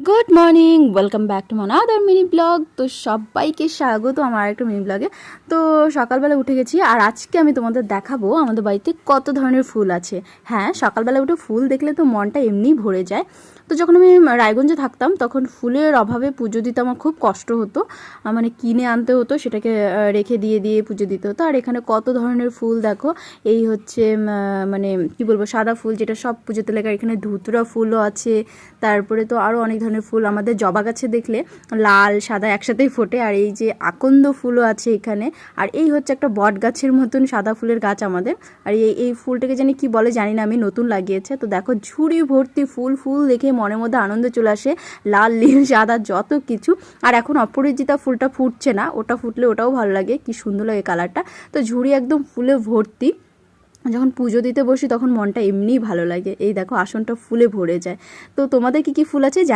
Good morning, welcome back to another mini blog. তো সবাইকে স্বাগত আমার একটা মিনি ব্লগে। তো সকালবেলা উঠে গেছি, আর আজকে আমি তোমাদের দেখাবো আমাদের বাড়িতে কত ধরনের ফুল আছে। হ্যাঁ, সকালবেলা উঠে ফুল দেখলে তো মনটা এমনিই ভরে যায়। তো যখন আমি রায়গঞ্জে থাকতাম তখন ফুলের অভাবে পুজো দিতে আমার খুব কষ্ট হতো, মানে কিনে আনতে হতো, সেটাকে রেখে দিয়ে দিয়ে পুজো দিতে হতো। আর এখানে কত ধরনের ফুল দেখো, এই হচ্ছে মানে কি বলবো, সাদা ফুল যেটা সব পুজোতে লাগে। এখানে ধুতুরা ফুলও আছে, তারপরে তো আরও অনেক ধরনের ফুল। আমাদের জবা গাছে দেখলে লাল সাদা একসাথেই ফোটে। আর এই যে আকন্দ ফুলও আছে এখানে। আর এই হচ্ছে একটা বট গাছের মতন সাদা ফুলের গাছ আমাদের। আর এই ফুলটাকে জানি কি বলে জানি না, আমি নতুন লাগিয়েছে। তো দেখো ঝুড়ি ভর্তি ফুল, ফুল দেখে মনের মধ্যে আনন্দ চলে আসে, লাল নীল সাদা যত কিছু। আর এখন অপরাজিতা ফুলটা ফুটছে না, ওটা ফুটলে ওটাও ভালো লাগে, কি সুন্দর লাগে কালারটা। তো ঝুড়ি একদম ফুলে ভর্তি। যখন পুজো দিতে বসি তখন মনটা এমনিই ভালো লাগে। এই দেখো আসনটা ফুলে ভরে যায়। তো তোমাদের কি কি ফুল আছে জানি।